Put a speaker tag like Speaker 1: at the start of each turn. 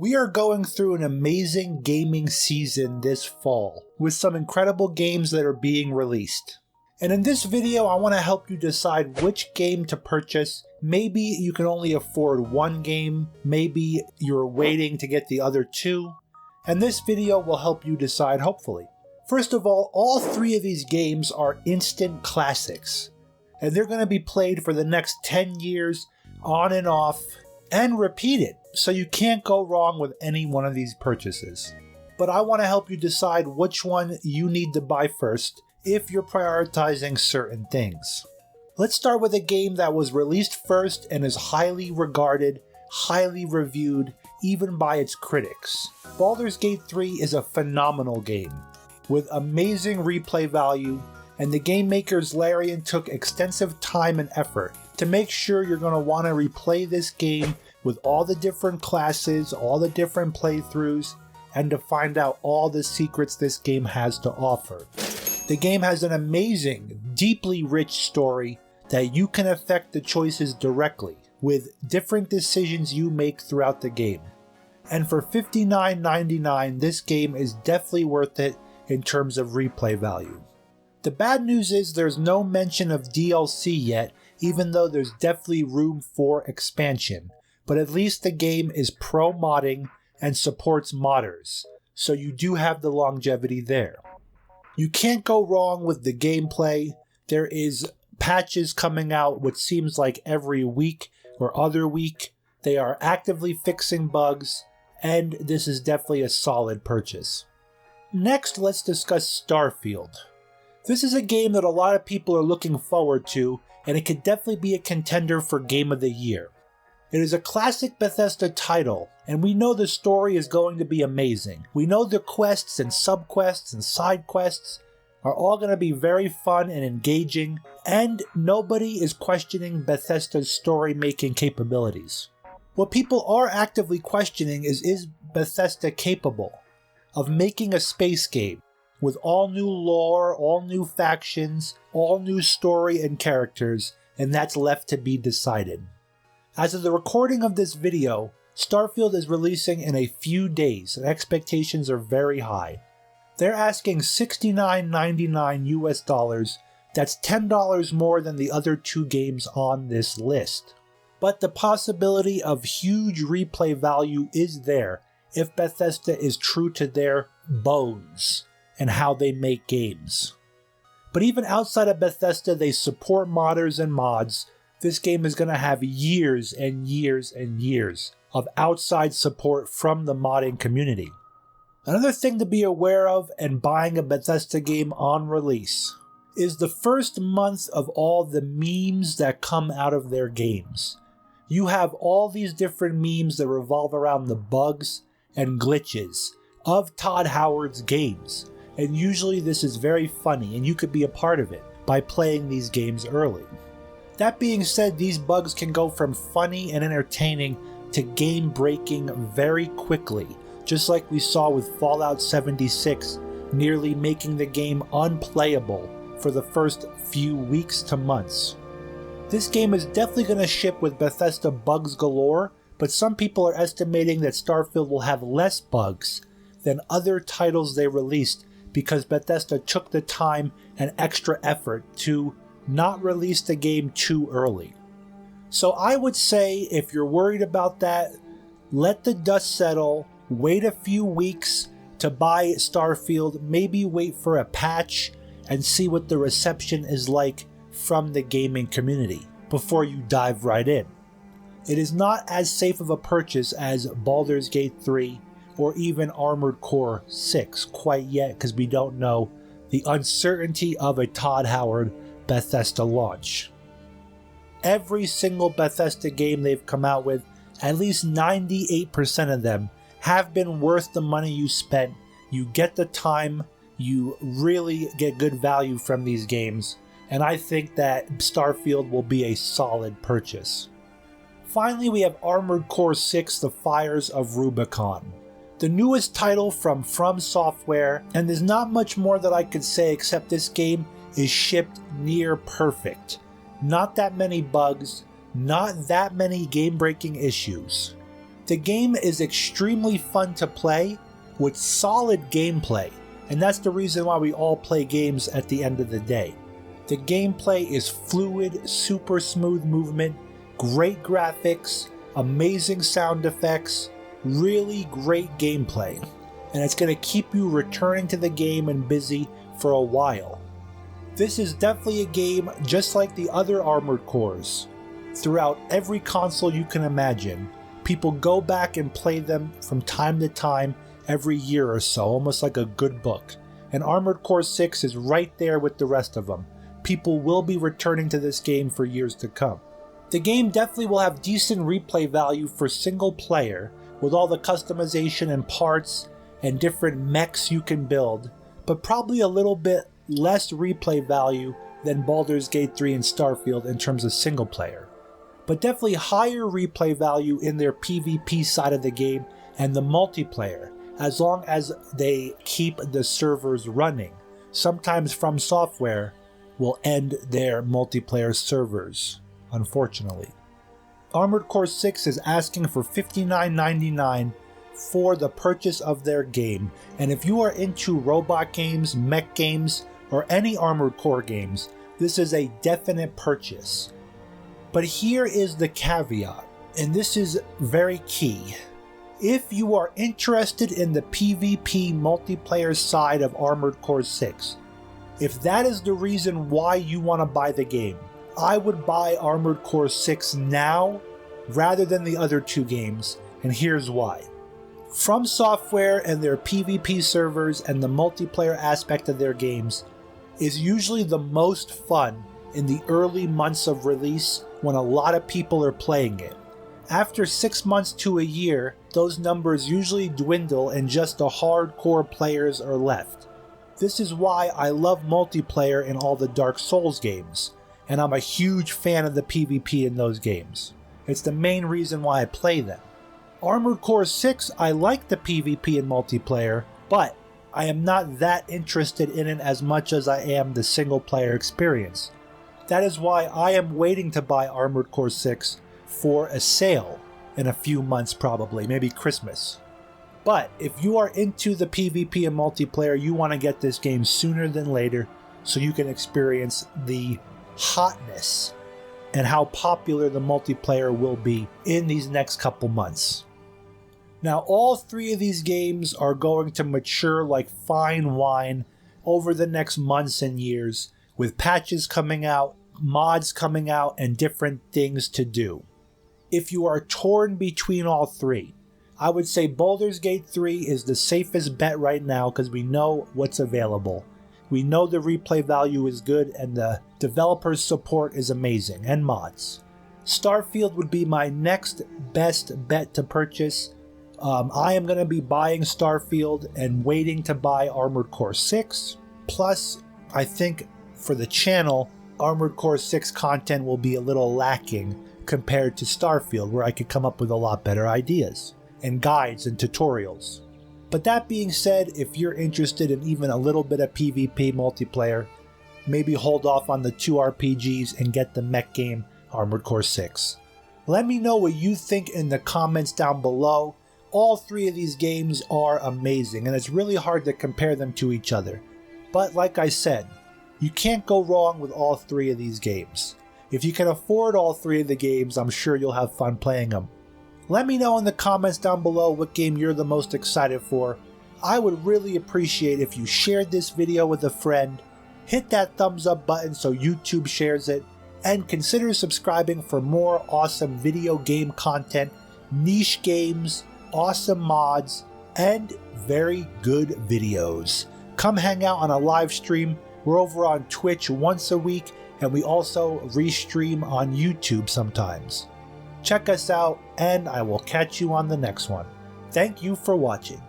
Speaker 1: We are going through an amazing gaming season this fall, with some incredible games that are being released. And in this video, I want to help you decide which game to purchase. Maybe you can only afford one game, maybe you're waiting to get the other two, and this video will help you decide, hopefully. First of all three of these games are instant classics, and they're going to be played for the next 10 years, on and off, and repeated. So you can't go wrong with any one of these purchases. But I want to help you decide which one you need to buy first if you're prioritizing certain things. Let's start with a game that was released first and is highly regarded, highly reviewed, even by its critics. Baldur's Gate 3 is a phenomenal game, with amazing replay value, and the game makers Larian took extensive time and effort to make sure you're going to want to replay this game with all the different classes, all the different playthroughs, and to find out all the secrets this game has to offer. The game has an amazing, deeply rich story that you can affect the choices directly with different decisions you make throughout the game. And for $59.99, this game is definitely worth it in terms of replay value. The bad news is there's no mention of DLC yet, even though there's definitely room for expansion. But at least the game is pro-modding and supports modders, so you do have the longevity there. You can't go wrong with the gameplay. There is patches coming out which seems like every week or other week. They are actively fixing bugs, and this is definitely a solid purchase. Next, let's discuss Starfield. This is a game that a lot of people are looking forward to, and it could definitely be a contender for Game of the Year. It is a classic Bethesda title, and we know the story is going to be amazing. We know the quests and subquests and side quests are all going to be very fun and engaging, and nobody is questioning Bethesda's story-making capabilities. What people are actively questioning is Bethesda capable of making a space game with all new lore, all new factions, all new story and characters, and that's left to be decided. As of the recording of this video, Starfield is releasing in a few days, and expectations are very high. They're asking $69.99 US, that's $10 more than the other two games on this list. But the possibility of huge replay value is there if Bethesda is true to their bones and how they make games. But even outside of Bethesda, they support modders and mods. This game is going to have years and years and years of outside support from the modding community. Another thing to be aware of in buying a Bethesda game on release is the first month of all the memes that come out of their games. You have all these different memes that revolve around the bugs and glitches of Todd Howard's games, and usually this is very funny and you could be a part of it by playing these games early. That being said, these bugs can go from funny and entertaining to game-breaking very quickly, just like we saw with Fallout 76 nearly making the game unplayable for the first few weeks to months. This game is definitely going to ship with Bethesda Bugs galore, but some people are estimating that Starfield will have less bugs than other titles they released because Bethesda took the time and extra effort to not release the game too early. So I would say if you're worried about that, let the dust settle, wait a few weeks to buy Starfield, maybe wait for a patch and see what the reception is like from the gaming community before you dive right in. It is not as safe of a purchase as Baldur's Gate 3 or even Armored Core 6 quite yet, because we don't know the uncertainty of a Todd Howard Bethesda launch. Every single Bethesda game they've come out with, at least 98% of them, have been worth the money you spent. You get the time, you really get good value from these games, and I think that Starfield will be a solid purchase. Finally, we have Armored Core 6: The Fires of Rubicon, the newest title from Software, and there's not much more that I could say except this game is shipped near perfect. Not that many bugs, not that many game-breaking issues. The game is extremely fun to play with solid gameplay, and that's the reason why we all play games at the end of the day. The gameplay is fluid, super smooth movement, great graphics, amazing sound effects, really great gameplay, and it's going to keep you returning to the game and busy for a while. This is definitely a game just like the other Armored Cores. Throughout every console you can imagine, people go back and play them from time to time every year or so, almost like a good book. And Armored Core 6 is right there with the rest of them. People will be returning to this game for years to come. The game definitely will have decent replay value for single player, with all the customization and parts and different mechs you can build, but probably a little bit less replay value than Baldur's Gate 3 and Starfield in terms of single player. But definitely higher replay value in their PvP side of the game and the multiplayer, as long as they keep the servers running. Sometimes From Software will end their multiplayer servers, unfortunately. Armored Core 6 is asking for $59.99 for the purchase of their game, and if you are into robot games, mech games, or any Armored Core games, this is a definite purchase. But here is the caveat, and this is very key. If you are interested in the PvP multiplayer side of Armored Core 6, if that is the reason why you want to buy the game, I would buy Armored Core 6 now rather than the other two games, and here's why. From Software and their PvP servers and the multiplayer aspect of their games is usually the most fun in the early months of release when a lot of people are playing it. After 6 months to a year, those numbers usually dwindle and just the hardcore players are left. This is why I love multiplayer in all the Dark Souls games, and I'm a huge fan of the PvP in those games. It's the main reason why I play them. Armored Core 6, I like the PvP and multiplayer, but I am not that interested in it as much as I am the single player experience. That is why I am waiting to buy Armored Core 6 for a sale in a few months, probably, maybe Christmas. But if you are into the PvP and multiplayer, you want to get this game sooner than later so you can experience the hotness and how popular the multiplayer will be in these next couple months. Now, all three of these games are going to mature like fine wine over the next months and years, with patches coming out, mods coming out, and different things to do. If you are torn between all three, I would say Baldur's Gate 3 is the safest bet right now because we know what's available. We know the replay value is good and the developer's support is amazing, and mods. Starfield would be my next best bet to purchase. I am going to be buying Starfield and waiting to buy Armored Core 6. Plus, I think for the channel, Armored Core 6 content will be a little lacking compared to Starfield, where I could come up with a lot better ideas and guides and tutorials. But that being said, if you're interested in even a little bit of PvP multiplayer, maybe hold off on the two RPGs and get the mech game Armored Core 6. Let me know what you think in the comments down below. All three of these games are amazing, and it's really hard to compare them to each other. But like I said, you can't go wrong with all three of these games. If you can afford all three of the games, I'm sure you'll have fun playing them. Let me know in the comments down below what game you're the most excited for. I would really appreciate if you shared this video with a friend, hit that thumbs up button so YouTube shares it, and consider subscribing for more awesome video game content, niche games, awesome mods, and very good videos. Come hang out on a live stream. We're over on Twitch once a week, and we also restream on YouTube sometimes. Check us out, and I will catch you on the next one. Thank you for watching.